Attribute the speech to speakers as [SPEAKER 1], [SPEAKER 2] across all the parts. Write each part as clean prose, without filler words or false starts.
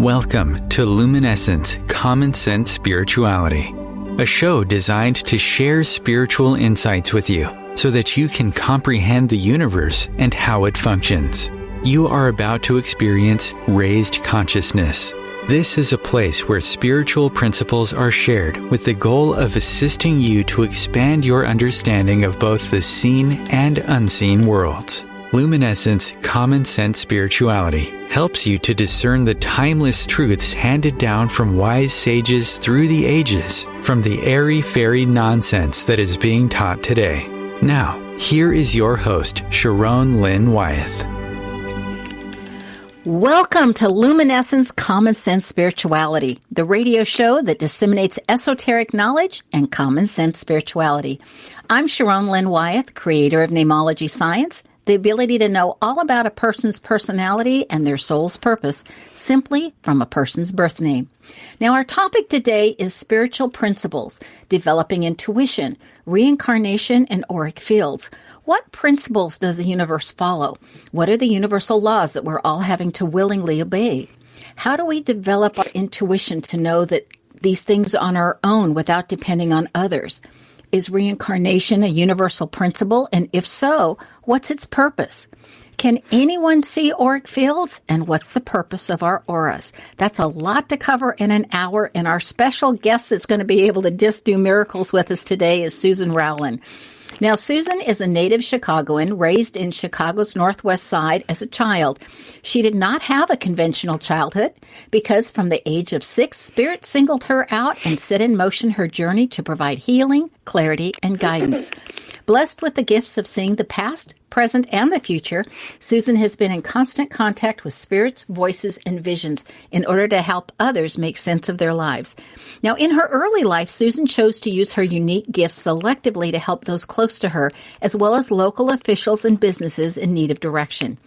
[SPEAKER 1] Welcome to Luminescence, Common Sense Spirituality, a show designed to share spiritual insights with you so that you can comprehend the universe and how it functions. You are about to experience raised consciousness. This is a place where spiritual principles are shared with the goal of assisting you to expand your understanding of both the seen and unseen worlds. Luminescence Common Sense Spirituality helps you to discern the timeless truths handed down from wise sages through the ages, from the airy-fairy nonsense that is being taught today. Now, here is your host, Lynn Wyeth.
[SPEAKER 2] Welcome to Luminescence Common Sense Spirituality, the radio show that disseminates esoteric knowledge and common sense spirituality. I'm Lynn Wyeth, creator of Namology Science, the ability to know all about a person's personality and their soul's purpose simply from a person's birth name. Now, our topic today is spiritual principles, developing intuition, reincarnation, and auric fields. What principles does the universe follow? What are the universal laws that we're all having to willingly obey? How do we develop our intuition to know that these things on our own without depending on others? Is reincarnation a universal principle? And if so, what's its purpose? Can anyone see auric fields? And what's the purpose of our auras? That's a lot to cover in an hour. And our special guest that's going to be able to just do miracles with us today is Susan Rowlen. Now, Susan is a native Chicagoan raised in Chicago's Northwest Side as a child. She did not have a conventional childhood because from the age of 6, Spirit singled her out and set in motion her journey to provide healing, clarity, and guidance. Blessed with the gifts of seeing the past, present, and the future, Susan has been in constant contact with spirits, voices, and visions in order to help others make sense of their lives. Now, in her early life, Susan chose to use her unique gifts selectively to help those close to her, as well as local officials and businesses in need of direction.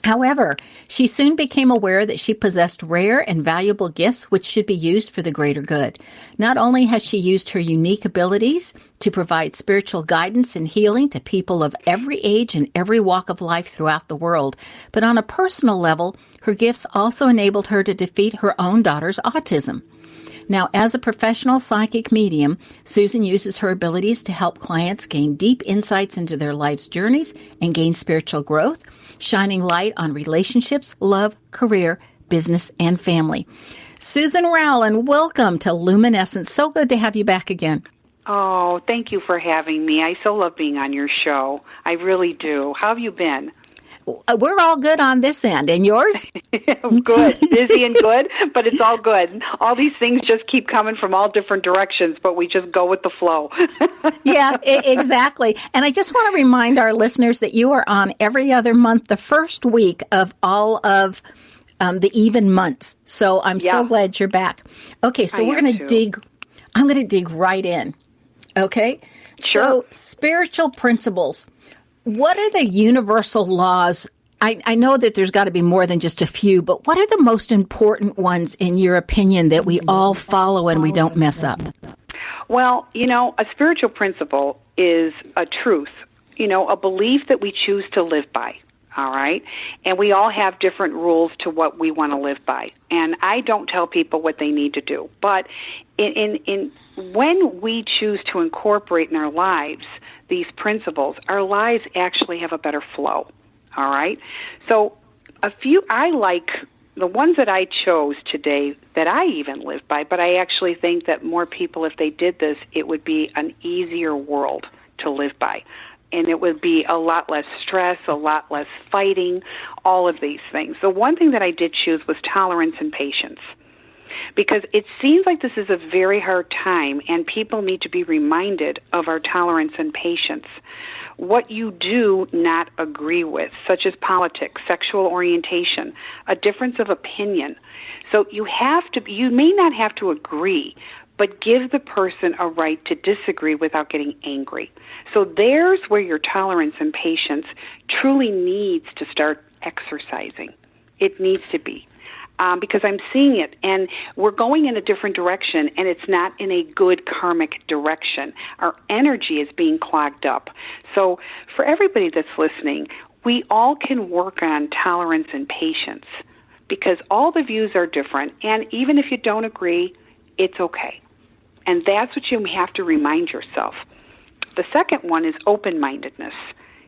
[SPEAKER 2] However, she soon became aware that she possessed rare and valuable gifts which should be used for the greater good. Not only has she used her unique abilities to provide spiritual guidance and healing to people of every age and every walk of life throughout the world, but on a personal level, her gifts also enabled her to defeat her own daughter's autism. Now, as a professional psychic medium, Susan uses her abilities to help clients gain deep insights into their life's journeys and gain spiritual growth, shining light on relationships, love, career, business, and family. Susan Rowlen, welcome to Luminescence. So good to have you back again.
[SPEAKER 3] Oh, thank you for having me. I so love being on your show. I really do. How have you been?
[SPEAKER 2] We're all good on this end. And yours?
[SPEAKER 3] Good. Busy and good, but it's all good. All these things just keep coming from all different directions, but we just go with the flow.
[SPEAKER 2] Yeah, exactly. And I just want to remind our listeners that you are on every other month, the first week of all of the even months. So I'm so glad you're back. Okay, so I'm going to dig right in. Okay?
[SPEAKER 3] Sure.
[SPEAKER 2] So spiritual principles. What are the universal laws? I know that there's got to be more than just a few, but what are the most important ones in your opinion that we all follow and we don't mess up?
[SPEAKER 3] Well, a spiritual principle is a truth, a belief that we choose to live by, all right? And we all have different rules to what we want to live by. And I don't tell people what they need to do. But when we choose to incorporate in our lives these principles, our lives actually have a better flow, all right? So I like the ones that I chose today that I even live by, but I actually think that more people, if they did this, it would be an easier world to live by. And it would be a lot less stress, a lot less fighting, all of these things. The one thing that I did choose was tolerance and patience. Because it seems like this is a very hard time, and people need to be reminded of our tolerance and patience. What you do not agree with, such as politics, sexual orientation, a difference of opinion. So you may not have to agree, but give the person a right to disagree without getting angry. So there's where your tolerance and patience truly needs to start exercising. It needs to be. Because I'm seeing it, and we're going in a different direction, and it's not in a good karmic direction. Our energy is being clogged up. So for everybody that's listening, we all can work on tolerance and patience, because all the views are different, and even if you don't agree, it's okay. And that's what you have to remind yourself. The second one is open-mindedness.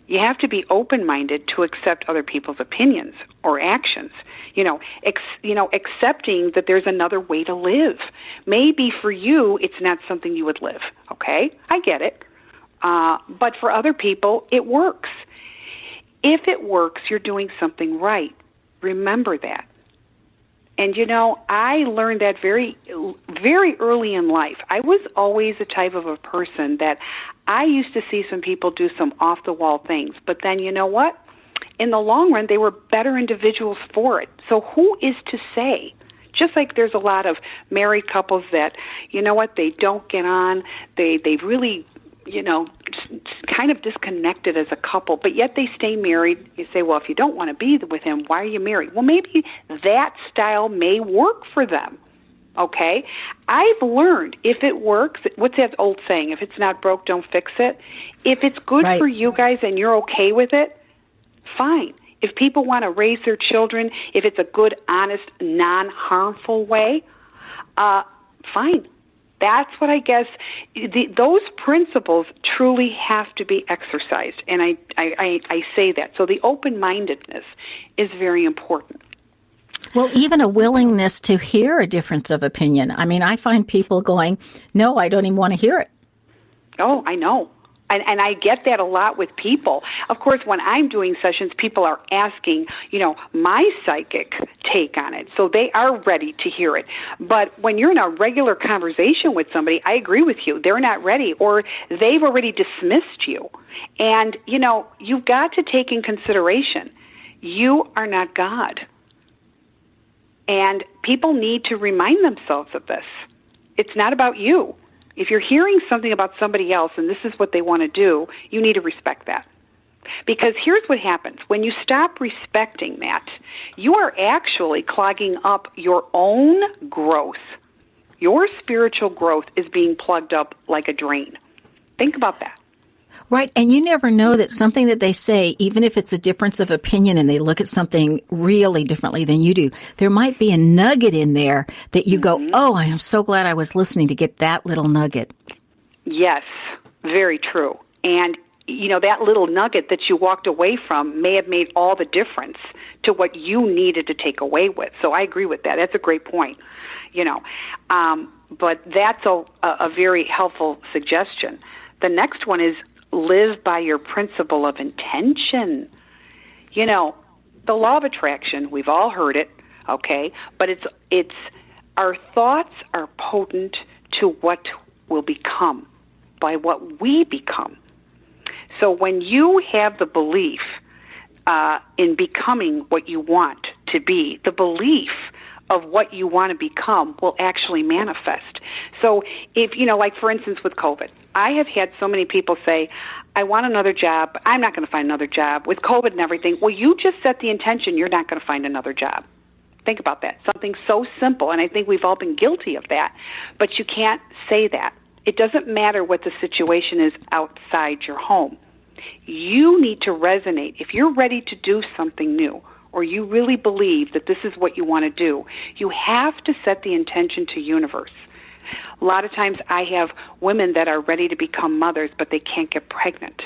[SPEAKER 3] You have to be open-minded to accept other people's opinions or actions. Accepting that there's another way to live. Maybe for you, it's not something you would live. Okay, I get it. But for other people, it works. If it works, you're doing something right. Remember that. And, I learned that very, very early in life. I was always the type of a person that I used to see some people do some off-the-wall things. But then, you know what? In the long run, they were better individuals for it. So who is to say? Just like there's a lot of married couples that, they don't get on. They really, kind of disconnected as a couple, but yet they stay married. You say, well, if you don't want to be with him, why are you married? Well, maybe that style may work for them, okay? I've learned if it works, what's that old saying? If it's not broke, don't fix it. If it's good
[SPEAKER 2] Right.
[SPEAKER 3] for you guys and you're okay with it, fine. If people want to raise their children, if it's a good, honest, non-harmful way, fine. That's what I guess, those principles truly have to be exercised, and I say that. So the open-mindedness is very important.
[SPEAKER 2] Well, even a willingness to hear a difference of opinion. I mean, I find people going, no, I don't even want to hear it.
[SPEAKER 3] Oh, I know. And I get that a lot with people. Of course, when I'm doing sessions, people are asking, my psychic take on it. So they are ready to hear it. But when you're in a regular conversation with somebody, I agree with you. They're not ready, or they've already dismissed you. And, you've got to take in consideration, you are not God. And people need to remind themselves of this. It's not about you. If you're hearing something about somebody else and this is what they want to do, you need to respect that. Because here's what happens. When you stop respecting that, you are actually clogging up your own growth. Your spiritual growth is being plugged up like a drain. Think about that.
[SPEAKER 2] Right, and you never know that something that they say, even if it's a difference of opinion and they look at something really differently than you do, there might be a nugget in there that you go, oh, I am so glad I was listening to get that little nugget.
[SPEAKER 3] Yes, very true. And, that little nugget that you walked away from may have made all the difference to what you needed to take away with. So I agree with that. That's a great point, But that's a very helpful suggestion. The next one is live by your principle of intention. The law of attraction, we've all heard it, okay? But it's our thoughts are potent to what will become by what we become. So when you have the belief in becoming what you want to be, the belief of what you want to become will actually manifest. So if, like for instance with COVID, I have had so many people say, I want another job, but I'm not going to find another job. With COVID and everything, well, you just set the intention you're not going to find another job. Think about that. Something so simple, and I think we've all been guilty of that. But you can't say that. It doesn't matter what the situation is outside your home. You need to resonate. If you're ready to do something new, or you really believe that this is what you want to do, you have to set the intention to universe. A lot of times I have women that are ready to become mothers, but they can't get pregnant.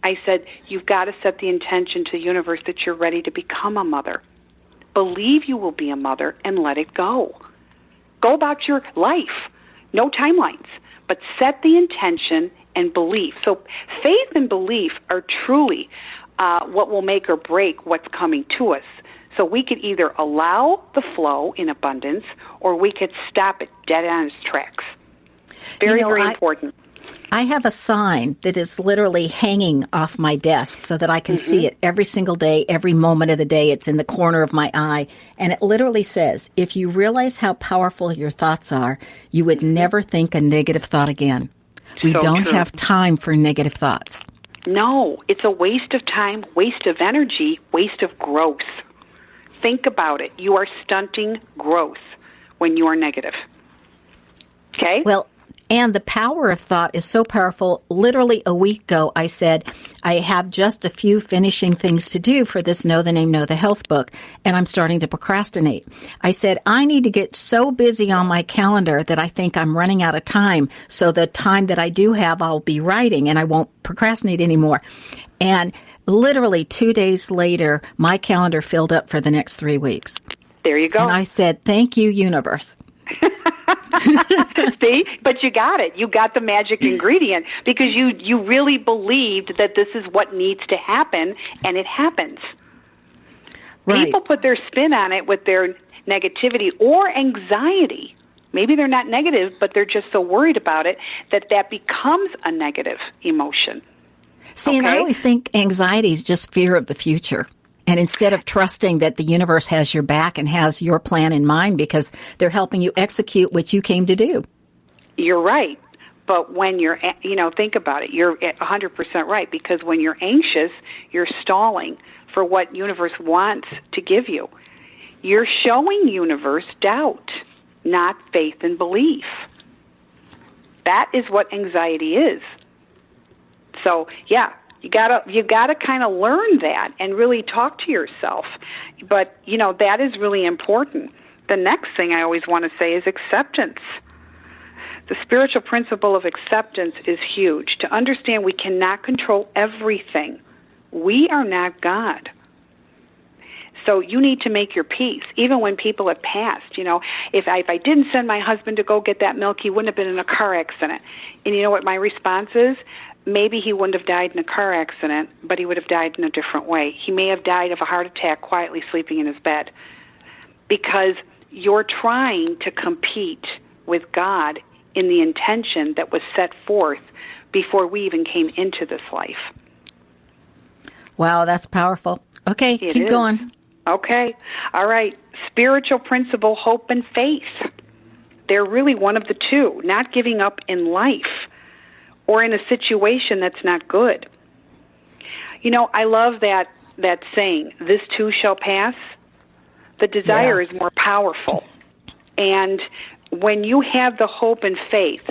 [SPEAKER 3] I said, you've got to set the intention to the universe that you're ready to become a mother. Believe you will be a mother and let it go. Go about your life. No timelines, but set the intention and belief. So faith and belief are truly what will make or break what's coming to us. So we could either allow the flow in abundance, or we could stop it dead on its tracks. Very important.
[SPEAKER 2] I have a sign that is literally hanging off my desk so that I can see it every single day, every moment of the day. It's in the corner of my eye. And it literally says, if you realize how powerful your thoughts are, you would never think a negative thought again. We don't have time for negative thoughts.
[SPEAKER 3] No, it's a waste of time, waste of energy, waste of growth. Think about it. You are stunting growth when you are negative. Okay?
[SPEAKER 2] Well, And the power of thought is so powerful. Literally a week ago, I said, I have just a few finishing things to do for this Know the Name, Know the Health book, and I'm starting to procrastinate. I said, I need to get so busy on my calendar that I think I'm running out of time. So the time that I do have, I'll be writing and I won't procrastinate anymore. And literally 2 days later, my calendar filled up for the next 3 weeks.
[SPEAKER 3] There you go.
[SPEAKER 2] And I said, thank you, universe.
[SPEAKER 3] See, but you got it. You got the magic ingredient because you really believed that this is what needs to happen, and it happens. Right. People put their spin on it with their negativity or anxiety. Maybe they're not negative, but they're just so worried about it that becomes a negative emotion.
[SPEAKER 2] See, and I always think anxiety is just fear of the future. And instead of trusting that the universe has your back and has your plan in mind because they're helping you execute what you came to do.
[SPEAKER 3] You're right. But when you're, think about it. You're 100% right because when you're anxious, you're stalling for what universe wants to give you. You're showing universe doubt, not faith and belief. That is what anxiety is. So, yeah. You gotta kind of learn that and really talk to yourself. But, that is really important. The next thing I always want to say is acceptance. The spiritual principle of acceptance is huge. To understand we cannot control everything. We are not God. So you need to make your peace, even when people have passed. If I didn't send my husband to go get that milk, he wouldn't have been in a car accident. And you know what my response is? Maybe he wouldn't have died in a car accident, but he would have died in a different way. He may have died of a heart attack quietly sleeping in his bed because you're trying to compete with God in the intention that was set forth before we even came into this life.
[SPEAKER 2] Wow, that's powerful. Okay, keep going.
[SPEAKER 3] Okay. All right. Spiritual principle, hope, and faith. They're really one of the two, not giving up in life or in a situation that's not good. I love that saying, this too shall pass. The desire is more powerful. And when you have the hope and faith,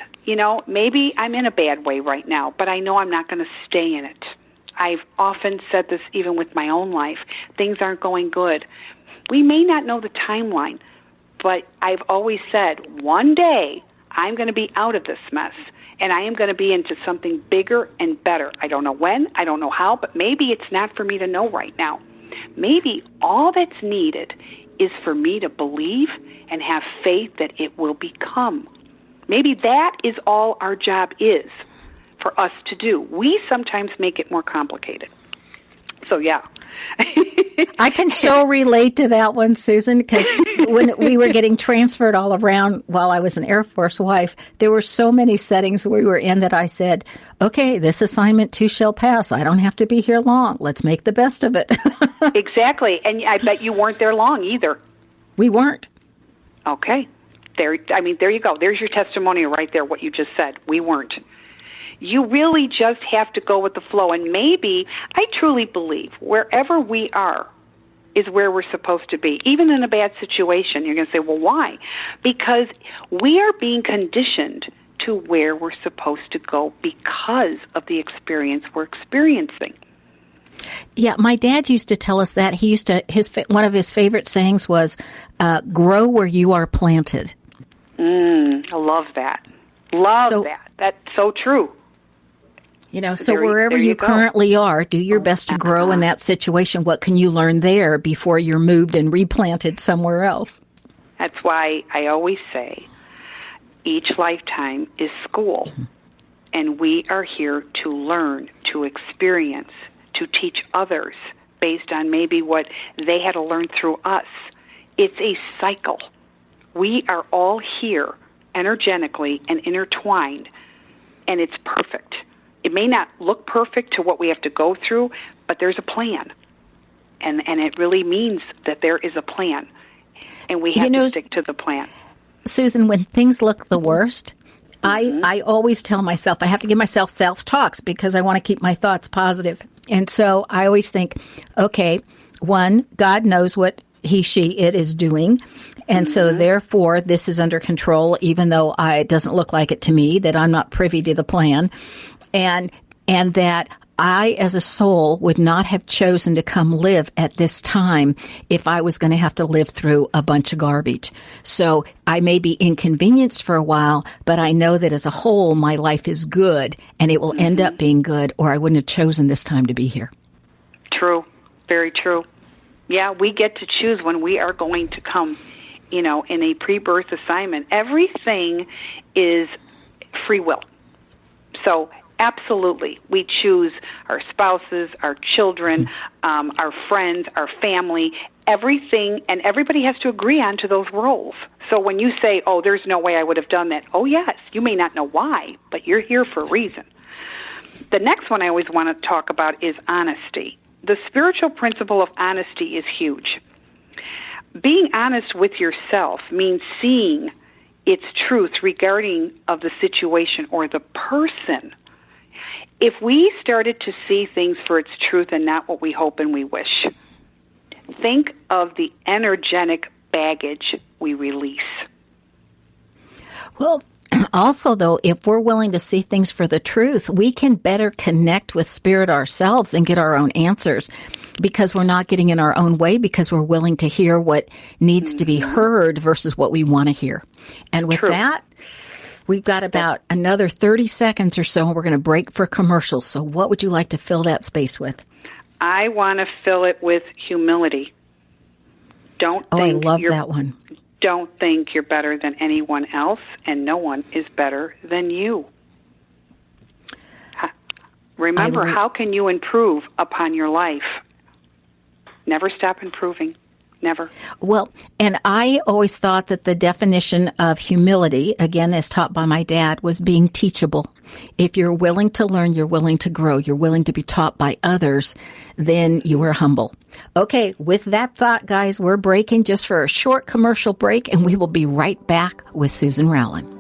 [SPEAKER 3] maybe I'm in a bad way right now, but I know I'm not going to stay in it. I've often said this even with my own life. Things aren't going good. We may not know the timeline, but I've always said, one day I'm going to be out of this mess. And I am going to be into something bigger and better. I don't know when, I don't know how, but maybe it's not for me to know right now. Maybe all that's needed is for me to believe and have faith that it will become. Maybe that is all our job is for us to do. We sometimes make it more complicated. So, yeah.
[SPEAKER 2] I can so relate to that one, Susan, because when we were getting transferred all around while I was an Air Force wife, there were so many settings we were in that I said, okay, this assignment too shall pass. I don't have to be here long. Let's make the best of it.
[SPEAKER 3] Exactly. And I bet you weren't there long either.
[SPEAKER 2] We weren't.
[SPEAKER 3] Okay. There you go. There's your testimonial right there, what you just said. We weren't. You really just have to go with the flow. And maybe, I truly believe, wherever we are is where we're supposed to be. Even in a bad situation, you're going to say, well, why? Because we are being conditioned to where we're supposed to go because of the experience we're experiencing.
[SPEAKER 2] Yeah, my dad used to tell us that. One of his favorite sayings was, grow where you are planted.
[SPEAKER 3] I love that. Love that. That's so true.
[SPEAKER 2] So wherever you currently are, do your best to grow in that situation. What can you learn there before you're moved and replanted somewhere else?
[SPEAKER 3] That's why I always say each lifetime is school, and we are here to learn, to experience, to teach others based on maybe what they had to learn through us. It's a cycle. We are all here energetically and intertwined, and it's perfect. It may not look perfect to what we have to go through, but there's a plan. And it really means that there is a plan. And we have to stick to the plan.
[SPEAKER 2] Susan, when things look the worst, I always tell myself, I have to give myself self-talks because I want to keep my thoughts positive. And so I always think, okay, one, God knows what he, she, it is doing. And so therefore, this is under control, even though it doesn't look like it to me, that I'm not privy to the plan. And that I, as a soul, would not have chosen to come live at this time if I was going to have to live through a bunch of garbage. So I may be inconvenienced for a while, but I know that as a whole, my life is good, and it will end up being good, or I wouldn't have chosen this time to be here.
[SPEAKER 3] True. Very true. Yeah, we get to choose when we are going to come, in a pre-birth assignment. Everything is free will. So absolutely, we choose our spouses, our children, our friends, our family, everything, and everybody has to agree on to those roles. So when you say, oh, there's no way I would have done that, oh, yes, you may not know why, but you're here for a reason. The next one I always want to talk about is honesty. The spiritual principle of honesty is huge. Being honest with yourself means seeing its truth regarding of the situation or the person. If we started to see things for its truth and not what we hope and we wish, think of the energetic baggage we release.
[SPEAKER 2] Well, also, though, if we're willing to see things for the truth, we can better connect with Spirit ourselves and get our own answers because we're not getting in our own way, because we're willing to hear what needs to be heard versus what we want to hear. And with that, we've got about another 30 seconds or so, and we're going to break for commercials. So what would you like to fill that space with?
[SPEAKER 3] I want to fill it with humility.
[SPEAKER 2] I love that one.
[SPEAKER 3] Don't think you're better than anyone else, and no one is better than you. Remember, how can you improve upon your life? Never stop improving. Never. Well,
[SPEAKER 2] and I always thought that the definition of humility, again, as taught by my dad, was being teachable. If you're willing to learn, you're willing to grow, you're willing to be taught by others, then you are humble. Okay, with that thought, guys, we're breaking just for a short commercial break, and we will be right back with Susan Rowlen.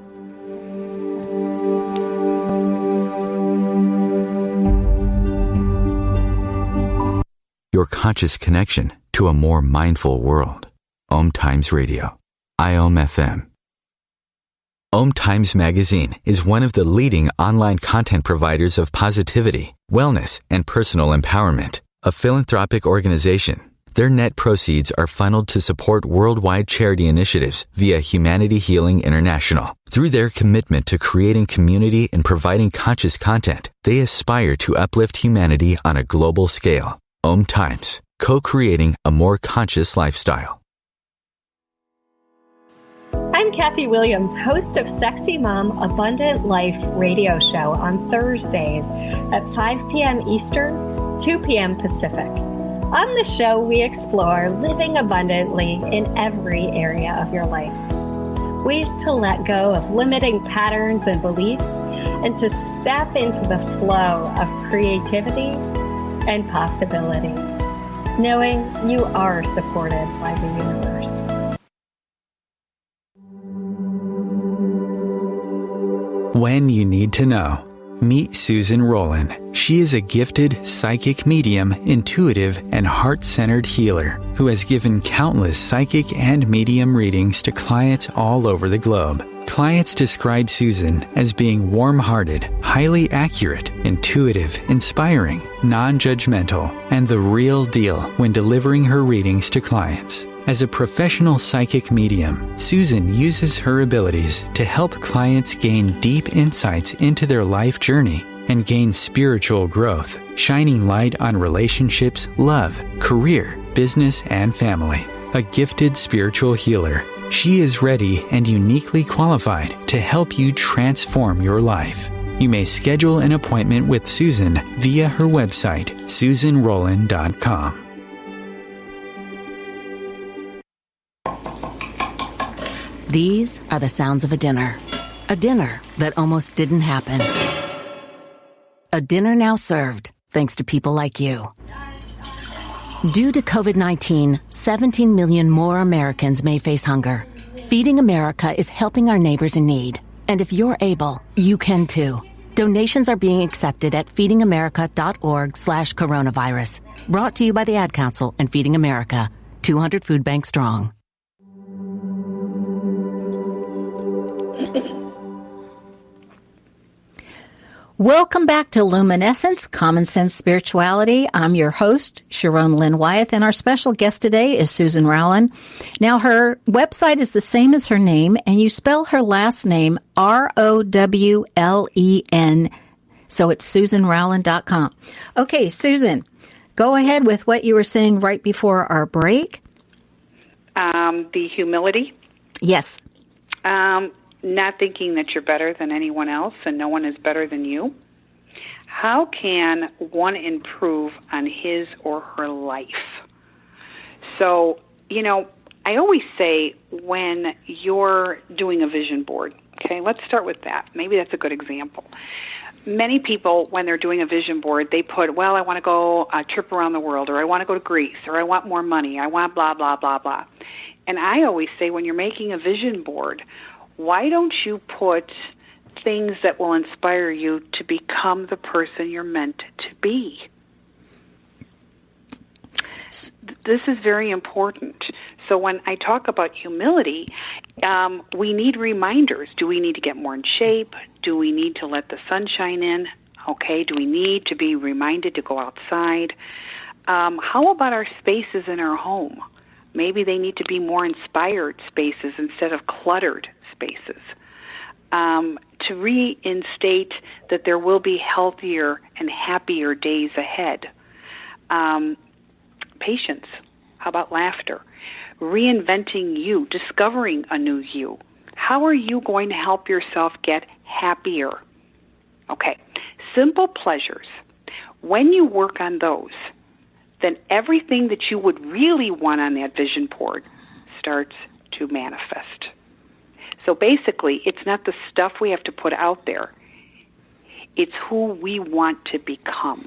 [SPEAKER 1] Your conscious connection to a more mindful world. OMTimes Radio. IOM-FM. OMTimes Magazine is one of the leading online content providers of positivity, wellness, and personal empowerment. A philanthropic organization, their net proceeds are funneled to support worldwide charity initiatives via Humanity Healing International. Through their commitment to creating community and providing conscious content, they aspire to uplift humanity on a global scale. OMTimes, co-creating a more conscious lifestyle.
[SPEAKER 4] I'm Kathy Williams, host of Sexy Mom Abundant Life radio show on Thursdays at 5 p.m. Eastern, 2 p.m. Pacific. On the show, we explore living abundantly in every area of your life. Ways to let go of limiting patterns and beliefs and to step into the flow of creativity and possibility, knowing you are supported by the universe.
[SPEAKER 1] When you need to know, meet Susan Rowlen. She is a gifted psychic medium, intuitive, and heart-centered healer who has given countless psychic and medium readings to clients all over the globe. Clients describe Susan as being warm-hearted, highly accurate, intuitive, inspiring, non-judgmental, and the real deal when delivering her readings to clients. As a professional psychic medium, Susan uses her abilities to help clients gain deep insights into their life journey and gain spiritual growth, shining light on relationships, love, career, business, and family. A gifted spiritual healer, she is ready and uniquely qualified to help you transform your life. You may schedule an appointment with Susan via her website, susanrowlen.com.
[SPEAKER 5] These are the sounds of a dinner that almost didn't happen. A dinner now served, thanks to people like you. Due to COVID-19, 17 million more Americans may face hunger. Feeding America is helping our neighbors in need. And if you're able, you can too. Donations are being accepted at feedingamerica.org/coronavirus. Brought to you by the Ad Council and Feeding America, 200 food banks strong.
[SPEAKER 2] Welcome back to Luminescence, Common Sense Spirituality. I'm your host, Sharon Lynn Wyeth, and our special guest today is Susan Rowlen. Now, her website is the same as her name, and you spell her last name Rowlen, so it's SusanRowlen.com. Okay, Susan, go ahead with what you were saying right before our break.
[SPEAKER 3] The humility.
[SPEAKER 2] Yes.
[SPEAKER 3] Not thinking that you're better than anyone else and no one is better than you. How can one improve on his or her life? So, I always say when you're doing a vision board, okay, let's start with that. Maybe that's a good example. Many people, when they're doing a vision board, they put, well, I want to go a trip around the world, or I want to go to Greece, or I want more money, I want blah, blah, blah, blah. And I always say when you're making a vision board, why don't you put things that will inspire you to become the person you're meant to be? This is very important. So when I talk about humility, we need reminders. Do we need to get more in shape? Do we need to let the sunshine in? Okay, do we need to be reminded to go outside? How about our spaces in our home? Maybe they need to be more inspired spaces instead of cluttered spaces. To reinstate that there will be healthier and happier days ahead. Patience. How about laughter? Reinventing you, discovering a new you. How are you going to help yourself get happier? Okay, simple pleasures. When you work on those, then everything that you would really want on that vision board starts to manifest. So basically, it's not the stuff we have to put out there. It's who we want to become.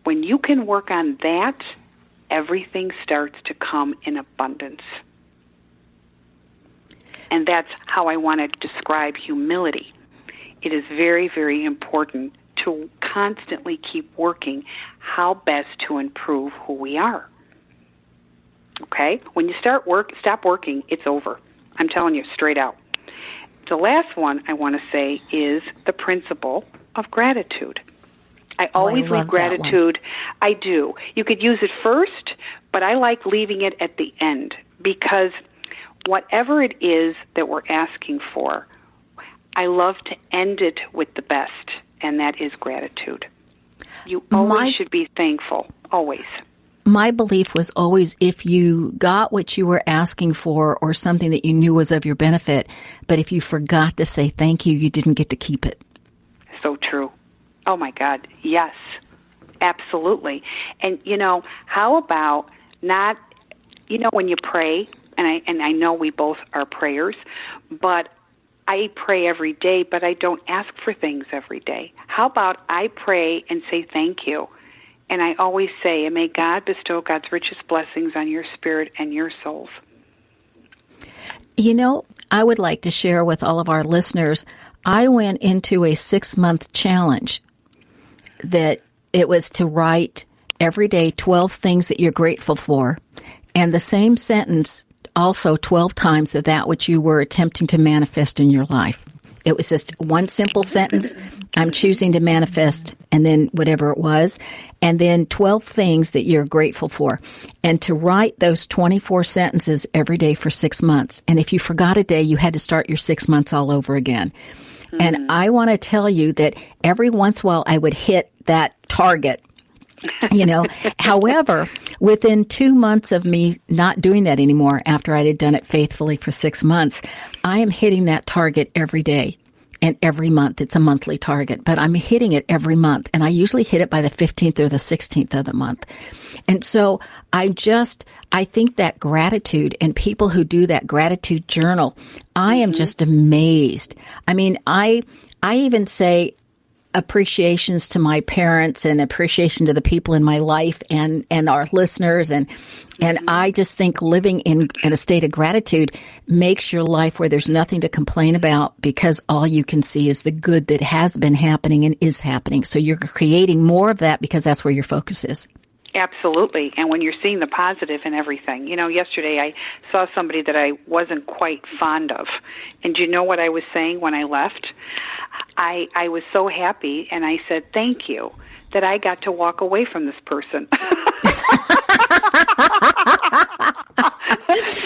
[SPEAKER 3] When you can work on that, everything starts to come in abundance. And that's how I want to describe humility. It is very, very important to constantly keep working how best to improve who we are. Okay? When you stop working, it's over. I'm telling you straight out. The last one I want to say is the principle of gratitude. I always leave gratitude. I do. You could use it first, but I like leaving it at the end because whatever it is that we're asking for, I love to end it with the best, and that is gratitude. You always should be thankful, always.
[SPEAKER 2] My belief was always if you got what you were asking for or something that you knew was of your benefit, but if you forgot to say thank you, you didn't get to keep it. So
[SPEAKER 3] true. Oh, my God. Yes, absolutely. And, how about not, when you pray, and I know we both are prayers, but I pray every day, but I don't ask for things every day. How about I pray and say thank you? And I always say, and may God bestow God's richest blessings on your spirit and your souls.
[SPEAKER 2] I would like to share with all of our listeners, I went into a 6-month challenge that it was to write every day 12 things that you're grateful for, and the same sentence also 12 times of that which you were attempting to manifest in your life. It was just one simple sentence, I'm choosing to manifest, and then whatever it was, and then 12 things that you're grateful for. And to write those 24 sentences every day for 6 months. And if you forgot a day, you had to start your 6 months all over again. Mm-hmm. And I want to tell you that every once in a while I would hit that target. However, within 2 months of me not doing that anymore, after I had done it faithfully for 6 months, I am hitting that target every day and every month. It's a monthly target, but I'm hitting it every month. And I usually hit it by the 15th or the 16th of the month. And so I think that gratitude and people who do that gratitude journal, I am just amazed. I mean, I even say, appreciations to my parents and appreciation to the people in my life and our listeners. And I just think living in a state of gratitude makes your life where there's nothing to complain about because all you can see is the good that has been happening and is happening. So you're creating more of that because that's where your focus is.
[SPEAKER 3] Absolutely. And when you're seeing the positive in everything, yesterday I saw somebody that I wasn't quite fond of. And do you know what I was saying when I left? I was so happy, and I said, thank you, that I got to walk away from this person.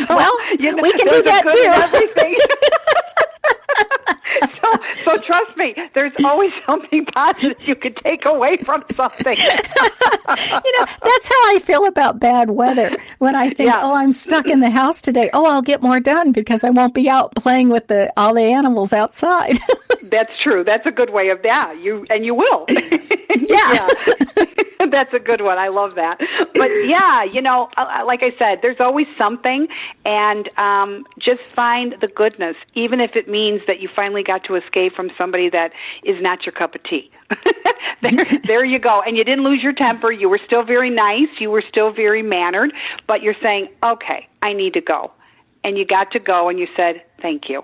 [SPEAKER 2] Well, we can do that too.
[SPEAKER 3] So trust me, there's always something positive you can take away from something.
[SPEAKER 2] That's how I feel about bad weather. When I think, I'm stuck in the house today. I'll get more done because I won't be out playing with all the animals outside.
[SPEAKER 3] That's true. That's a good way of that. You will.
[SPEAKER 2] Yeah.
[SPEAKER 3] That's a good one. I love that. But like I said, there's always something, and just find the goodness, even if it means that you finally got to escape from somebody that is not your cup of tea. There you go. And you didn't lose your temper. You were still very nice. You were still very mannered, but you're saying, okay, I need to go. And you got to go, and you said, thank you.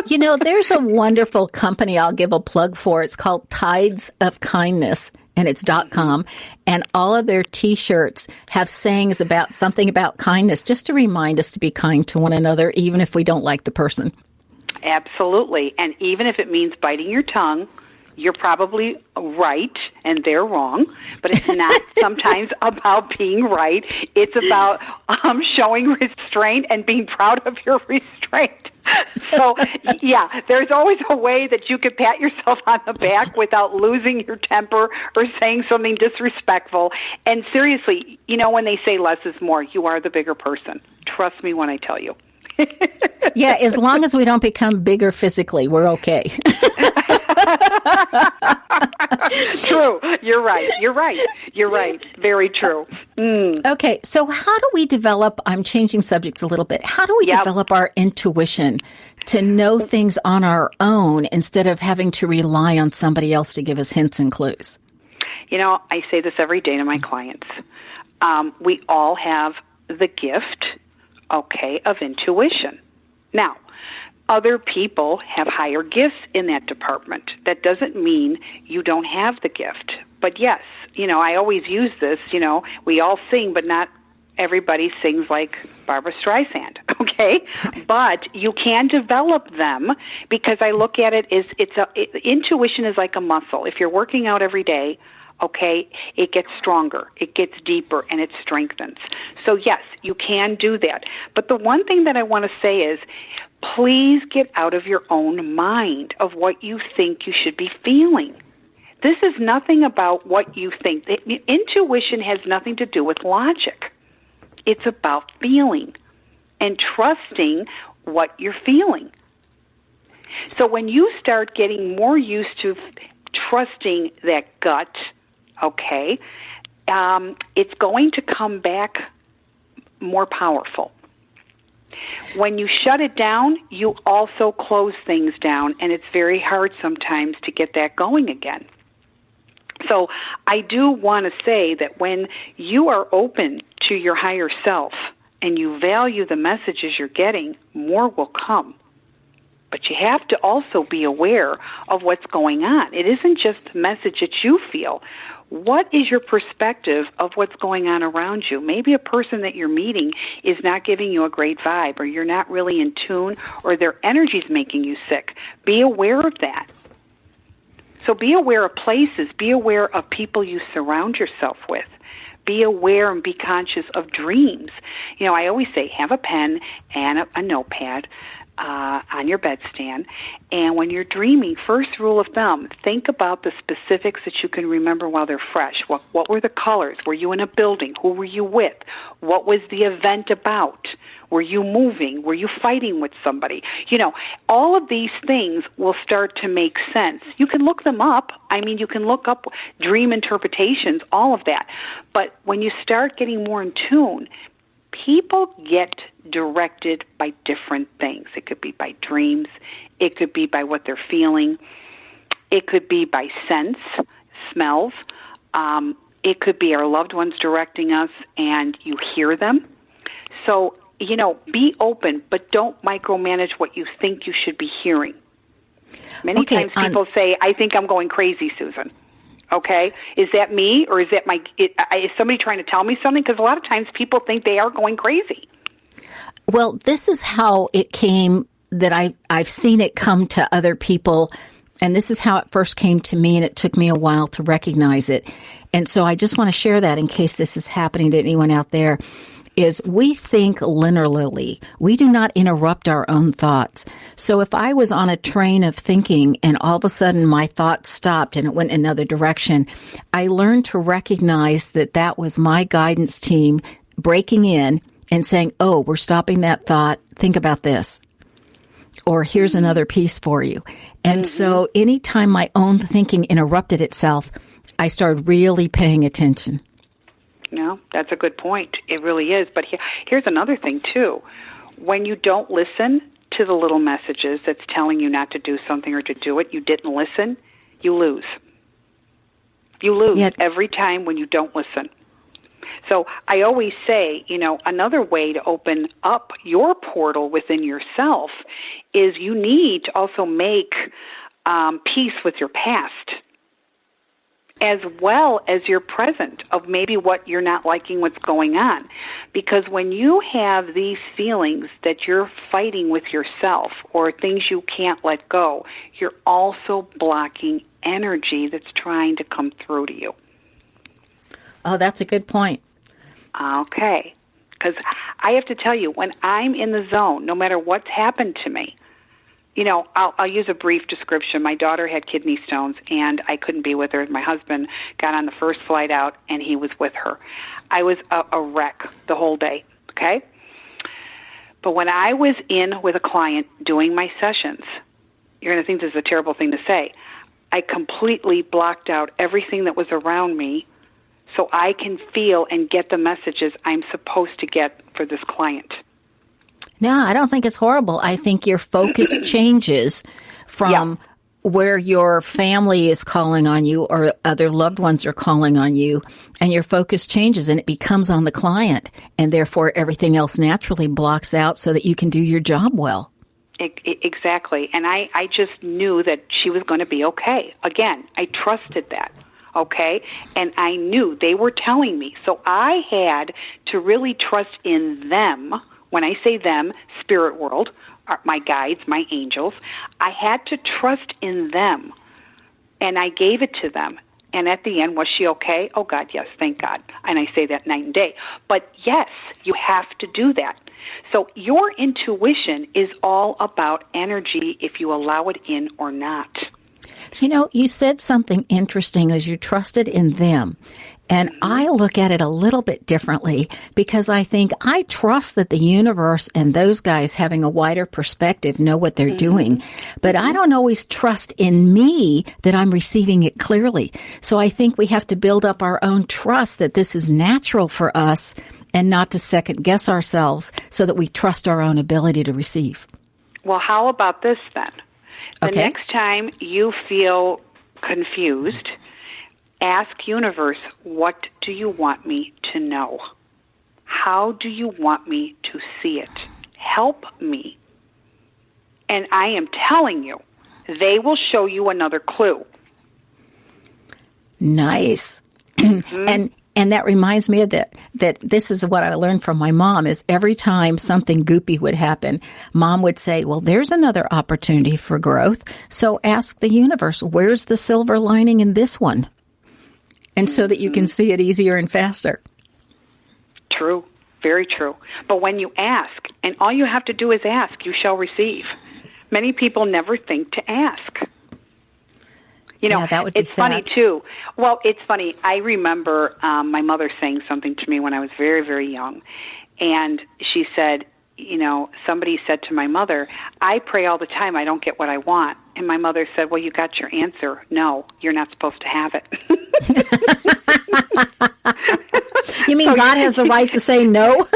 [SPEAKER 2] There's a wonderful company I'll give a plug for. It's called Tides of Kindness, and it's .com. And all of their T-shirts have sayings about something about kindness, just to remind us to be kind to one another, even if we don't like the person.
[SPEAKER 3] Absolutely. And even if it means biting your tongue, you're probably right and they're wrong, but it's not sometimes about being right. It's about showing restraint and being proud of your restraint. So, there's always a way that you could pat yourself on the back without losing your temper or saying something disrespectful. And seriously, when they say less is more, you are the bigger person. Trust me when I tell you.
[SPEAKER 2] Yeah, as long as we don't become bigger physically, we're okay.
[SPEAKER 3] True. You're right. Very true.
[SPEAKER 2] Okay, so how do we develop, I'm changing subjects a little bit, how do we develop our intuition to know things on our own instead of having to rely on somebody else to give us hints and clues?
[SPEAKER 3] I say this every day to my clients. We all have the gift, of intuition. Now, other people have higher gifts in that department. That doesn't mean you don't have the gift. But yes, I always use this, we all sing, but not everybody sings like Barbra Streisand, okay? But you can develop them because I look at it as intuition is like a muscle. If you're working out every day, okay, it gets stronger, it gets deeper, and it strengthens. So yes, you can do that. But the one thing that I want to say is, please get out of your own mind of what you think you should be feeling. This is nothing about what you think. Intuition has nothing to do with logic. It's about feeling and trusting what you're feeling. So when you start getting more used to trusting that gut, it's going to come back more powerful. When you shut it down, you also close things down, and it's very hard sometimes to get that going again. So I do want to say that when you are open to your higher self and you value the messages you're getting, more will come. But you have to also be aware of what's going on. It isn't just the message that you feel. What is your perspective of what's going on around you? Maybe a person that you're meeting is not giving you a great vibe, or you're not really in tune, or their energy's making you sick. Be aware of that. So be aware of places. Be aware of people you surround yourself with. Be aware and be conscious of dreams. I always say have a pen and a notepad on your bedstand, and when you're dreaming, first rule of thumb, think about the specifics that you can remember while they're fresh. What were the colors? Were you in a building? Who were you with? What was the event about? Were you moving? Were you fighting with somebody? All of these things will start to make sense. You can look them up. You can look up dream interpretations, all of that. But when you start getting more in tune, people get directed by different things. It could be by dreams. It could be by what they're feeling. It could be by scents, smells. It could be our loved ones directing us and you hear them. So, be open, but don't micromanage what you think you should be hearing. Many times people say, I think I'm going crazy, Susan. Okay, is that me, or is that is somebody trying to tell me something? Because a lot of times people think they are going crazy.
[SPEAKER 2] Well, this is how it came that I've seen it come to other people And this is how it first came to me, and it took me a while to recognize it. And so I just want to share that in case this is happening to anyone out there, is we think linearly. We do not interrupt our own thoughts. So if I was on a train of thinking and all of a sudden my thought stopped and it went in another direction, I learned to recognize that that was my guidance team breaking in and saying, oh, we're stopping that thought. Think about this. Or here's another piece for you. And so anytime my own thinking interrupted itself, I started really paying attention.
[SPEAKER 3] No, that's a good point. It really is. But here's another thing, too. When you don't listen to the little messages that's telling you not to do something or to do it, you didn't listen, you lose. You lose every time when you don't listen. So I always say, another way to open up your portal within yourself is you need to also make peace with your past, as well as your present of maybe what you're not liking what's going on. Because when you have these feelings that you're fighting with yourself or things you can't let go, you're also blocking energy that's trying to come through to you.
[SPEAKER 2] Oh, that's a good point.
[SPEAKER 3] Okay. Because I have to tell you, when I'm in the zone, no matter what's happened to me, I'll use a brief description. My daughter had kidney stones, and I couldn't be with her. My husband got on the first flight out, and he was with her. I was a wreck the whole day, okay? But when I was in with a client doing my sessions, you're going to think this is a terrible thing to say, I completely blocked out everything that was around me so I can feel and get the messages I'm supposed to get for this client.
[SPEAKER 2] No, I don't think it's horrible. I think your focus changes from where your family is calling on you or other loved ones are calling on you, and your focus changes and it becomes on the client, and therefore everything else naturally blocks out so that you can do your job well.
[SPEAKER 3] Exactly. And I just knew that she was going to be okay. Again, I trusted that. Okay, and I knew they were telling me. So I had to really trust in them. When I say them, spirit world, my guides, my angels, I had to trust in them. And I gave it to them. And at the end, was she okay? Oh, God, yes, thank God. And I say that night and day. But yes, you have to do that. So your intuition is all about energy if you allow it in or not.
[SPEAKER 2] You said something interesting as you trusted in them. And I look at it a little bit differently because I think I trust that the universe and those guys having a wider perspective know what they're doing. But I don't always trust in me that I'm receiving it clearly. So I think we have to build up our own trust that this is natural for us and not to second guess ourselves so that we trust our own ability to receive.
[SPEAKER 3] Well, how about this then? The
[SPEAKER 2] Okay.
[SPEAKER 3] next time you feel confused, ask universe, what do you want me to know? How do you want me to see it? Help me. And I am telling you, they will show you another clue.
[SPEAKER 2] Nice. And that reminds me of that this is what I learned from my mom is every time something goopy would happen, Mom would say, well, there's another opportunity for growth. So ask the universe, where's the silver lining in this one? And so that you can see it easier and faster.
[SPEAKER 3] True. Very true. But when you ask, and all you have to do is ask, you shall receive. Many people never think to ask.
[SPEAKER 2] That would be
[SPEAKER 3] it's funny, too. Well, it's funny. I remember my mother saying something to me when I was very, very young. And she said, somebody said to my mother, I pray all the time. I don't get what I want. And my mother said, well, you got your answer. No, you're not supposed to have it.
[SPEAKER 2] You mean God has the right to say no?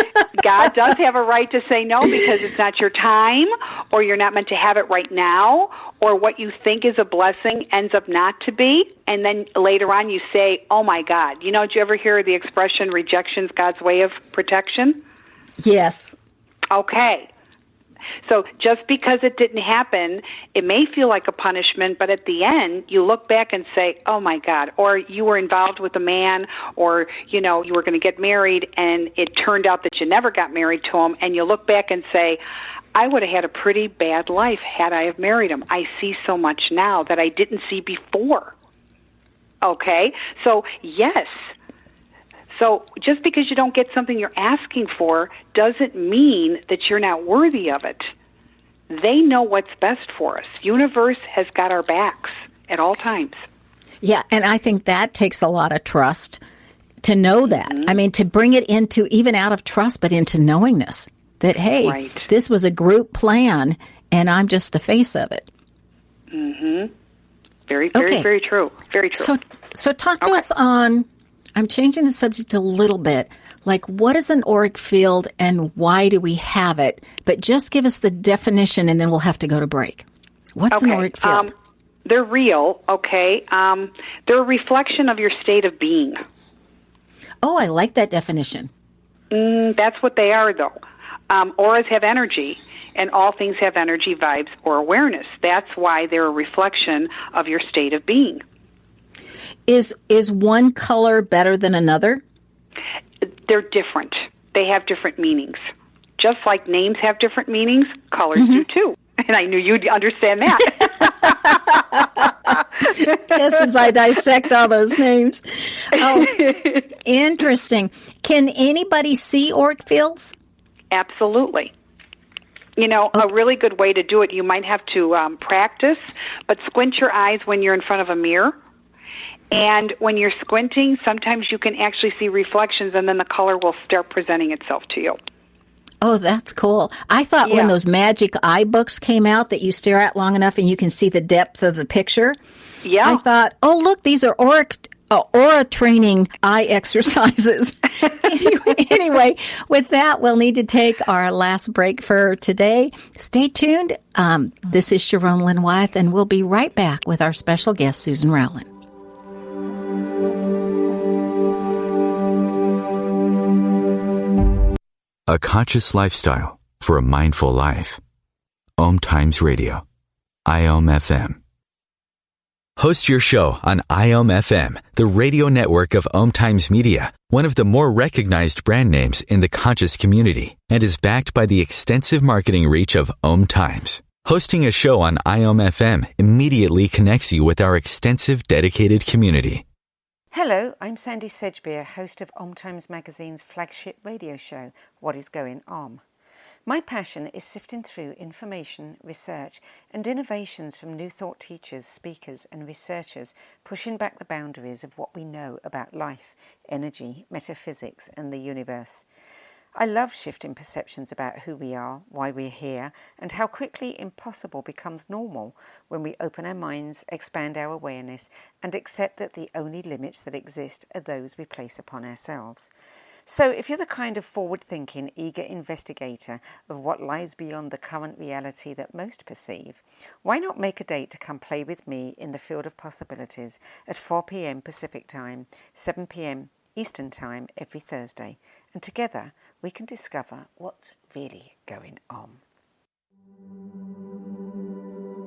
[SPEAKER 3] God does have a right to say no because it's not your time, or you're not meant to have it right now, or what you think is a blessing ends up not to be, and then later on you say, oh my God. Did you ever hear the expression, rejection's God's way of protection?
[SPEAKER 2] Yes.
[SPEAKER 3] Okay. So just because it didn't happen, it may feel like a punishment, but at the end, you look back and say, oh my God, or you were involved with a man, or, you were going to get married, and it turned out that you never got married to him, and you look back and say, I would have had a pretty bad life had I have married him. I see so much now that I didn't see before. Okay? So, yes. So just because you don't get something you're asking for doesn't mean that you're not worthy of it. They know what's best for us. Universe has got our backs at all times.
[SPEAKER 2] Yeah, and I think that takes a lot of trust to know that. Mm-hmm. I mean, to bring it into, even out of trust, but into knowingness that, hey, This was a group plan, and I'm just the face of it.
[SPEAKER 3] Mm-hmm. Very, very, very true. Very true.
[SPEAKER 2] So talk to us on... I'm changing the subject a little bit. Like, what is an auric field and why do we have it? But just give us the definition and then we'll have to go to break. What's an auric field?
[SPEAKER 3] They're real, okay? They're a reflection of your state of being.
[SPEAKER 2] Oh, I like that definition.
[SPEAKER 3] That's what they are, though. Auras have energy, and all things have energy, vibes, or awareness. That's why they're a reflection of your state of being.
[SPEAKER 2] Is one color better than another?
[SPEAKER 3] They're different. They have different meanings. Just like names have different meanings, colors do too. And I knew you'd understand that.
[SPEAKER 2] Yes, as I dissect all those names. Oh, interesting. Can anybody see auric fields?
[SPEAKER 3] Absolutely. A really good way to do it, you might have to practice, but squint your eyes when you're in front of a mirror. And when you're squinting, sometimes you can actually see reflections, and then the color will start presenting itself to you.
[SPEAKER 2] Oh, that's cool. I thought when those magic eye books came out that you stare at long enough and you can see the depth of the picture. Yeah. I thought, oh, look, these are aura training eye exercises. Anyway, with that, we'll need to take our last break for today. Stay tuned. This is Lynn Wyeth, and we'll be right back with our special guest, Susan Rowlen.
[SPEAKER 1] A conscious lifestyle for a mindful life. OMTimes Radio. IOM-FM. Host your show on IOM-FM, the radio network of OMTimes Media, one of the more recognized brand names in the conscious community, and is backed by the extensive marketing reach of OMTimes. Hosting a show on IOM-FM immediately connects you with our extensive dedicated community.
[SPEAKER 6] Hello, I'm Sandy Sedgbeer, host of OMTimes Magazine's flagship radio show, What is Going On? My passion is sifting through information, research, and innovations from new thought teachers, speakers, and researchers pushing back the boundaries of what we know about life, energy, metaphysics, and the universe. I love shifting perceptions about who we are, why we're here, and how quickly impossible becomes normal when we open our minds, expand our awareness, and accept that the only limits that exist are those we place upon ourselves. So if you're the kind of forward-thinking, eager investigator of what lies beyond the current reality that most perceive, why not make a date to come play with me in the field of possibilities at 4 p.m. Pacific Time, 7 p.m. Eastern Time every Thursday, and together we can discover what's really going on.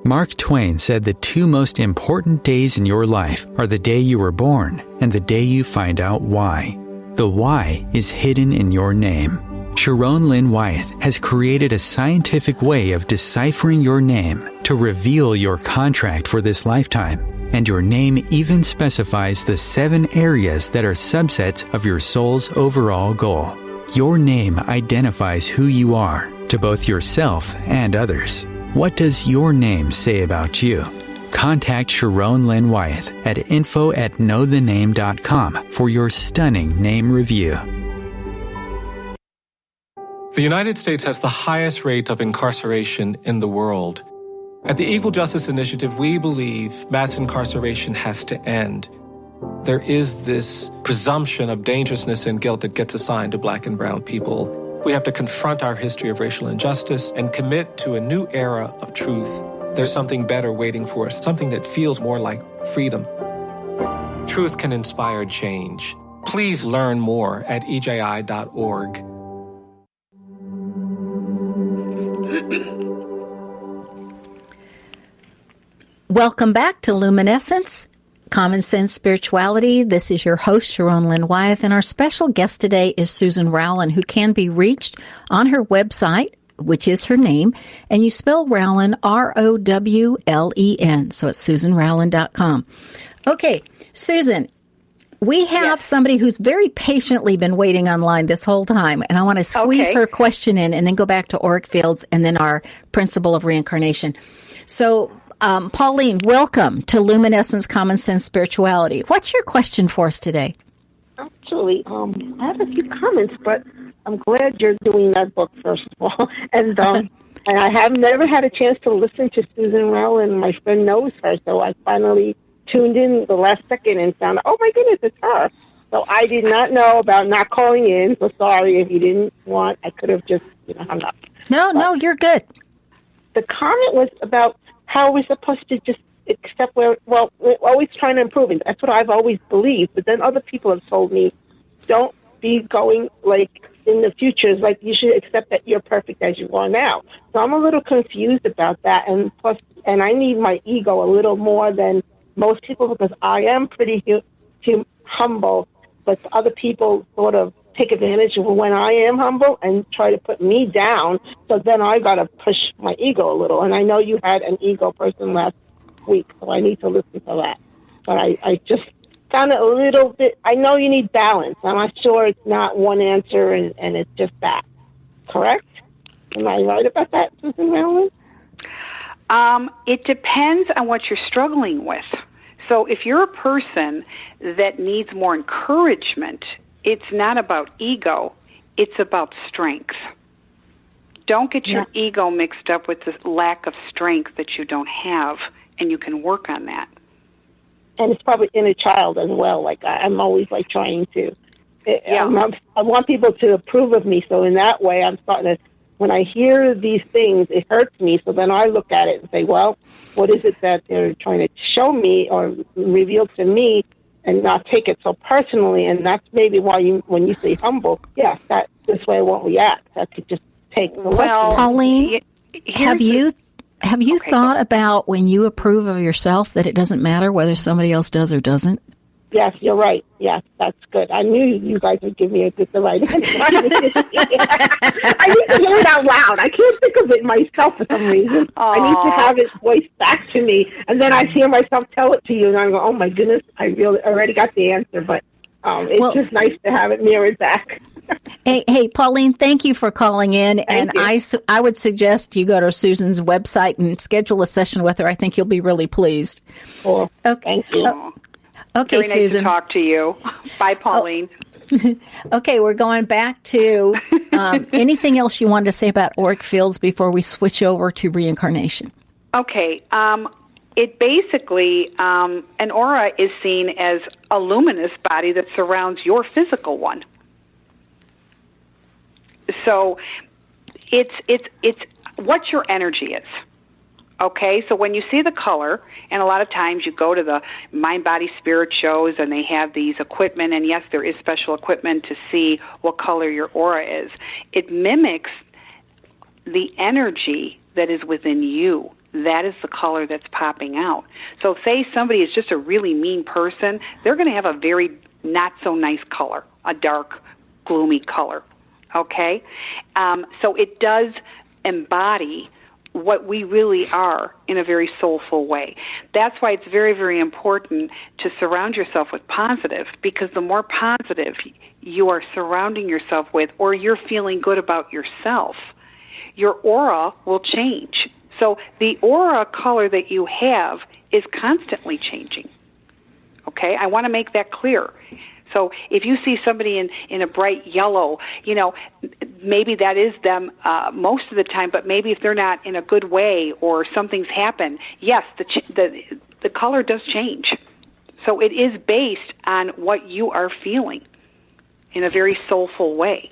[SPEAKER 1] Mark Twain said the two most important days in your life are the day you were born and the day you find out why. The why is hidden in your name. Lynn Wyeth has created a scientific way of deciphering your name to reveal your contract for this lifetime. And your name even specifies the 7 areas that are subsets of your soul's overall goal. Your name identifies who you are to both yourself and others. What does your name say about you? Contact Lynn Wyeth at info@knowthename.com for your stunning name review.
[SPEAKER 7] The United States has the highest rate of incarceration in the world. At the Equal Justice Initiative, we believe mass incarceration has to end. There is this presumption of dangerousness and guilt that gets assigned to Black and brown people. We have to confront our history of racial injustice and commit to a new era of truth. There's something better waiting for us, something that feels more like freedom. Truth can inspire change. Please learn more at EJI.org.
[SPEAKER 2] Welcome back to Luminescence, Common Sense Spirituality. This is your host, Lynn Wyeth, and our special guest today is Susan Rowlen, who can be reached on her website, which is her name, and you spell Rowlen, Rowlen, so it's susanrowlen.com. Okay, Susan, we have somebody who's very patiently been waiting online this whole time, and I want to squeeze her question in and then go back to auric fields and then our principle of reincarnation. So, Pauline, welcome to Luminescence Common Sense Spirituality. What's your question for us today?
[SPEAKER 8] Actually, I have a few comments, but I'm glad you're doing that book, first of all. And I have never had a chance to listen to Susan Rowlen. My friend knows her, so I finally tuned in the last second and found, oh my goodness, it's her. So I did not know about not calling in, so sorry if you didn't want. I could have just hung up.
[SPEAKER 2] No, you're good.
[SPEAKER 8] The comment was about how we're supposed to just accept we're always trying to improve it. That's what I've always believed. But then other people have told me, don't be going like in the future. It's like you should accept that you're perfect as you are now. So I'm a little confused about that. And plus, I need my ego a little more than most people because I am pretty humble. But other people sort of take advantage of when I am humble and try to put me down. So then I got to push my ego a little. And I know you had an ego person last week, so I need to listen to that. But I just found it a little bit, I know you need balance. I'm not sure it's not one answer and it's just that. Correct? Am I right about that, Susan Rowlen?
[SPEAKER 3] It depends on what you're struggling with. So if you're a person that needs more encouragement, it's not about ego, it's about strength. Don't get your ego mixed up with the lack of strength that you don't have, and you can work on that.
[SPEAKER 8] And it's probably inner child as well. Like I'm always like trying to, I want people to approve of me. So in that way, I'm starting to, when I hear these things, it hurts me. So then I look at it and say, well, what is it that they're trying to show me or reveal to me? And not take it so personally, and that's maybe why when you say humble, that this way I won't react. I could just take the lesson.
[SPEAKER 2] Pauline, have you thought about when you approve of yourself that it doesn't matter whether somebody else does or doesn't?
[SPEAKER 8] Yes, you're right. Yes, that's good. I knew you guys would give me the right answer. I need to hear it out loud. I can't think of it myself for some reason. I need to have it voiced back to me, and then I hear myself tell it to you, and I go, oh my goodness, I really already got the answer, but it's just nice to have it mirrored back.
[SPEAKER 2] Hey, Pauline, thank you for calling in, and I would suggest you go to Susan's website and schedule a session with her. I think you'll be really pleased.
[SPEAKER 8] Cool. Okay. Thank you.
[SPEAKER 2] Okay,
[SPEAKER 3] very nice
[SPEAKER 2] Susan.
[SPEAKER 3] to talk to you. Bye, Pauline.
[SPEAKER 2] Okay, we're going back to anything else you wanted to say about auric fields before we switch over to reincarnation?
[SPEAKER 3] Okay. It basically, an aura is seen as a luminous body that surrounds your physical one. So it's what your energy is. Okay, so when you see the color, and a lot of times you go to the Mind, Body, Spirit shows, and they have these equipment, and yes, there is special equipment to see what color your aura is. It mimics the energy that is within you. That is the color that's popping out. So say somebody is just a really mean person, they're going to have a very not-so-nice color, a dark, gloomy color. Okay? So it does embody what we really are in a very soulful way. That's why it's very, very important to surround yourself with positive, because the more positive you are surrounding yourself with, or you're feeling good about yourself, your aura will change. So the aura color that you have is constantly changing. Okay? I want to make that clear. So if you see somebody in a bright yellow, maybe that is them most of the time, but maybe if they're not in a good way or something's happened, yes, the color does change. So it is based on what you are feeling in a very soulful way.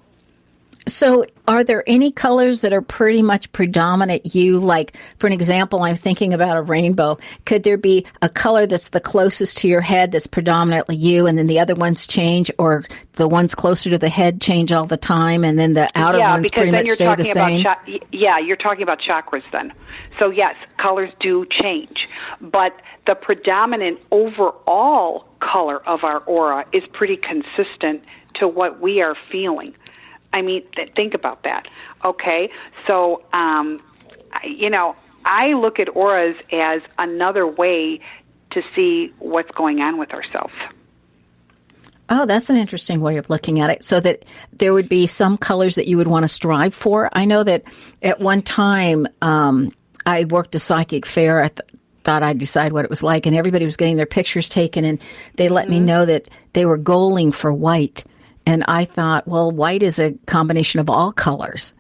[SPEAKER 2] So are there any colors that are pretty much predominant you? Like, for an example, I'm thinking about a rainbow. Could there be a color that's the closest to your head that's predominantly you, and then the other ones change, or the ones closer to the head change all the time, and then the outer ones pretty much stay the same?
[SPEAKER 3] You're talking about chakras then. So yes, colors do change. But the predominant overall color of our aura is pretty consistent to what we are feeling. I mean, think about that. Okay, so I look at auras as another way to see what's going on with ourselves.
[SPEAKER 2] Oh, that's an interesting way of looking at it. So that there would be some colors that you would want to strive for. I know that at one time I worked a psychic fair. I thought I'd decide what it was like, and everybody was getting their pictures taken, and they let me know that they were goaling for white. And I thought, well, white is a combination of all colors.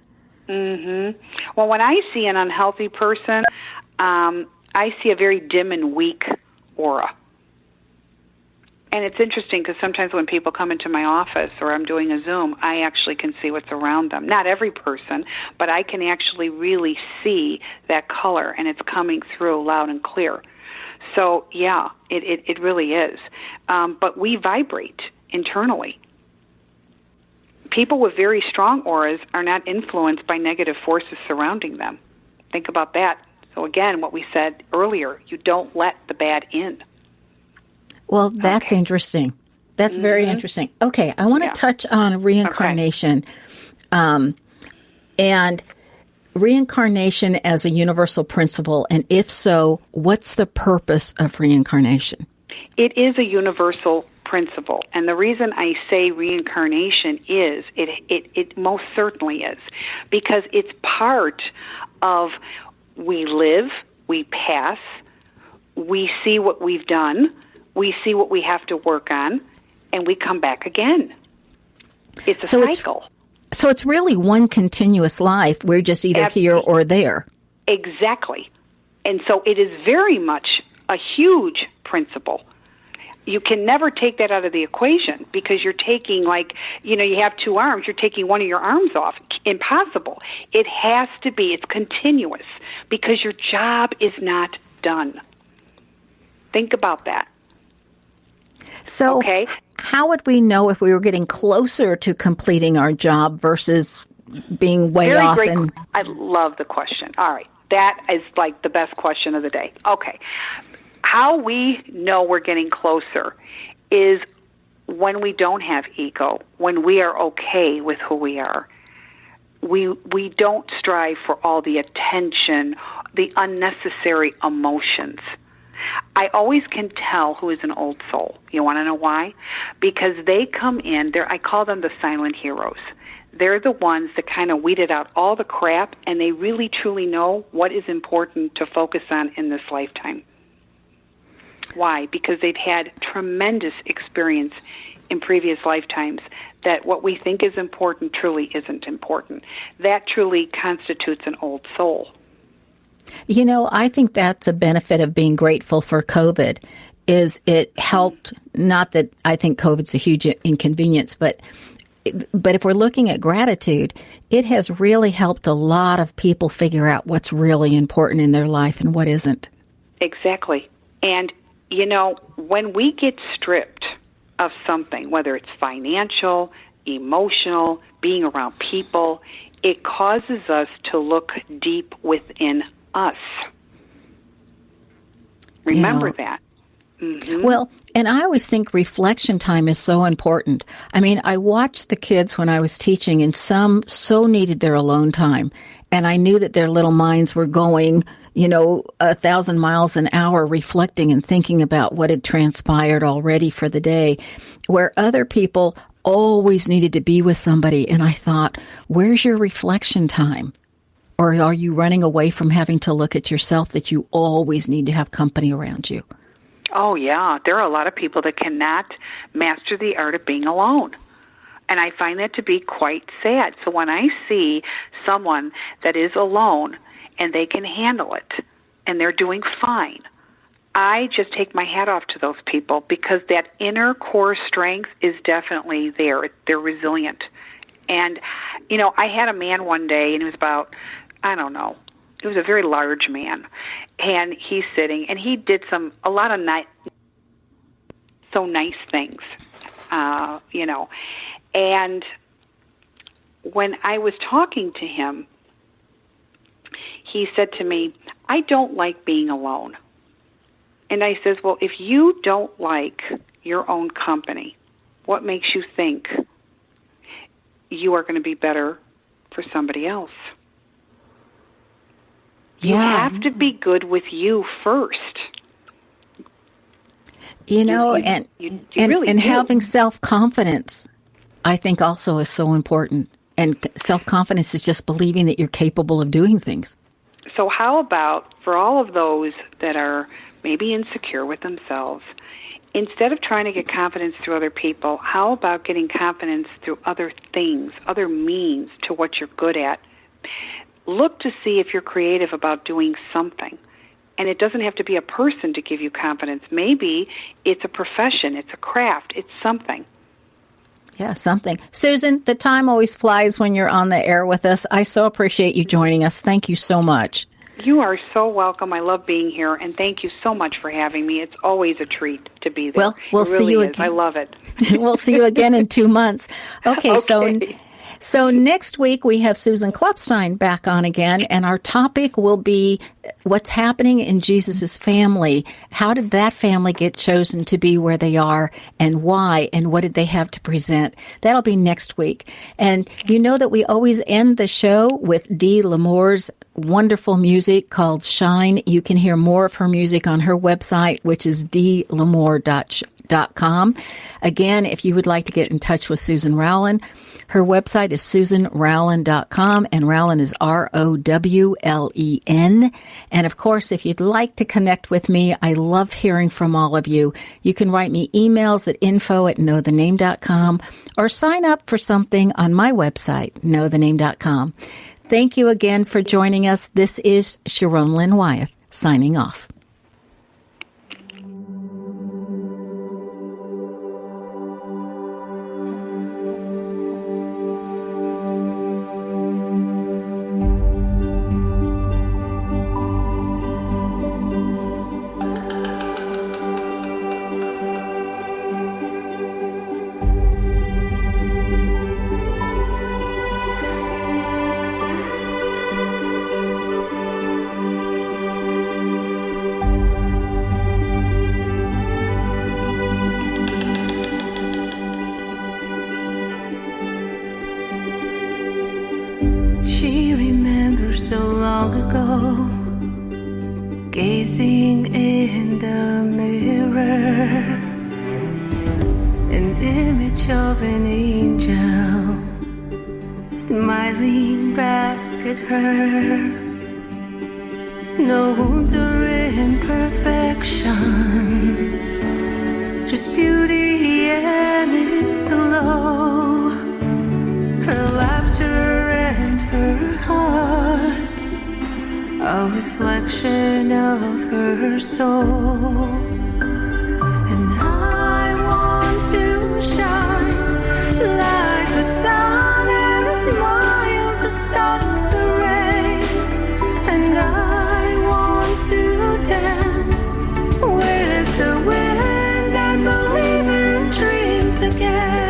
[SPEAKER 3] Mm-hmm. Well, when I see an unhealthy person, I see a very dim and weak aura. And it's interesting because sometimes when people come into my office or I'm doing a Zoom, I actually can see what's around them. Not every person, but I can actually really see that color, and it's coming through loud and clear. So, yeah, it really is. But we vibrate internally. People with very strong auras are not influenced by negative forces surrounding them. Think about that. So again, what we said earlier, you don't let the bad in.
[SPEAKER 2] Well, that's interesting. That's very interesting. Okay, I want to touch on reincarnation. And reincarnation as a universal principle, and if so, what's the purpose of reincarnation?
[SPEAKER 3] It is a universal principle, and the reason I say reincarnation is it most certainly is, because it's part of we live, we pass, we see what we've done, we see what we have to work on, and we come back again. It's a cycle.
[SPEAKER 2] So it's really one continuous life. We're just either here or there.
[SPEAKER 3] Exactly. And so it is very much a huge principle. You can never take that out of the equation because you're taking, you have two arms, you're taking one of your arms off. Impossible. It has to be, it's continuous because your job is not done. Think about that.
[SPEAKER 2] So how would we know if we were getting closer to completing our job versus being way off?
[SPEAKER 3] I love the question. All right. That is the best question of the day. Okay. How we know we're getting closer is when we don't have ego, when we are okay with who we are. We don't strive for all the attention, the unnecessary emotions. I always can tell who is an old soul. You want to know why? Because they come in, I call them the silent heroes. They're the ones that kind of weeded out all the crap, and they really truly know what is important to focus on in this lifetime. Why? Because they've had tremendous experience in previous lifetimes that what we think is important truly isn't important. That truly constitutes an old soul.
[SPEAKER 2] I think that's a benefit of being grateful for COVID, is it helped, not that I think COVID's a huge inconvenience, but if we're looking at gratitude, it has really helped a lot of people figure out what's really important in their life and what isn't.
[SPEAKER 3] Exactly. And when we get stripped of something, whether it's financial, emotional, being around people, it causes us to look deep within us. Remember that. Mm-hmm.
[SPEAKER 2] Well, and I always think reflection time is so important. I mean, I watched the kids when I was teaching, and some so needed their alone time. And I knew that their little minds were going 1,000 miles an hour, reflecting and thinking about what had transpired already for the day, where other people always needed to be with somebody. And I thought, where's your reflection time? Or are you running away from having to look at yourself that you always need to have company around you?
[SPEAKER 3] Oh, yeah. There are a lot of people that cannot master the art of being alone. And I find that to be quite sad. So when I see someone that is alone and they can handle it and they're doing fine, I just take my hat off to those people because that inner core strength is definitely there. They're resilient. And, you know, I had a man one day, and it was about, I don't know, it was a very large man. And he's sitting, and he did a lot of nice things, you know. And when I was talking to him, he said to me, I don't like being alone. And I says, well, if you don't like your own company, what makes you think you are going to be better for somebody else? You have to be good with you first.
[SPEAKER 2] You know,
[SPEAKER 3] you really
[SPEAKER 2] and
[SPEAKER 3] do.
[SPEAKER 2] having self-confidence, I think, also is so important. And self-confidence is just believing that you're capable of doing things.
[SPEAKER 3] So how about for all of those that are maybe insecure with themselves, instead of trying to get confidence through other people, how about getting confidence through other things, other means to what you're good at? Look to see if you're creative about doing something. And it doesn't have to be a person to give you confidence. Maybe it's a profession, it's a craft, it's something.
[SPEAKER 2] Yeah, something. Susan, the time always flies when you're on the air with us. I so appreciate you joining us. Thank you so much.
[SPEAKER 3] You are so welcome. I love being here, and thank you so much for having me. It's always a treat to be there.
[SPEAKER 2] Well, we'll see you again.
[SPEAKER 3] I love it.
[SPEAKER 2] We'll see you again in 2 months. Okay. So next week we have Susan Klopstein back on again, and our topic will be what's happening in Jesus' family. How did that family get chosen to be where they are, and why, and what did they have to present? That'll be next week. And you know that we always end the show with Dee L'Amour's wonderful music called Shine. You can hear more of her music on her website, which is dlamour.com. Again, if you would like to get in touch with Susan Rowlen, her website is susanrowlen.com, and Rowlen is Rowlen. And of course, if you'd like to connect with me, I love hearing from all of you. You can write me emails at info@knowthename.com or sign up for something on my website, knowthename.com. Thank you again for joining us. This is Sharon Lynn Wyeth, signing off.
[SPEAKER 9] She remembers so long ago, gazing in the mirror, an image of an angel smiling back at her. No wounds or imperfections, just beauty and its glow. Her laughter and her heart, a reflection of her soul. And I want to shine like the sun and smile to stop the rain. And I want to dance with the wind and believe in dreams again.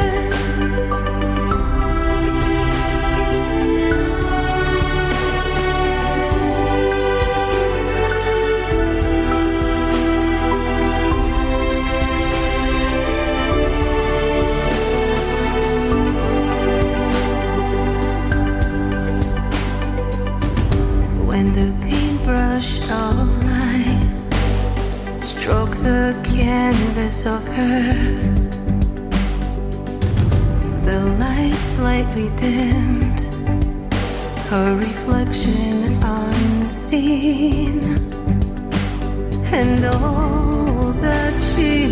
[SPEAKER 9] Of life stroke the canvas of her, the light slightly dimmed, her reflection unseen, and all that she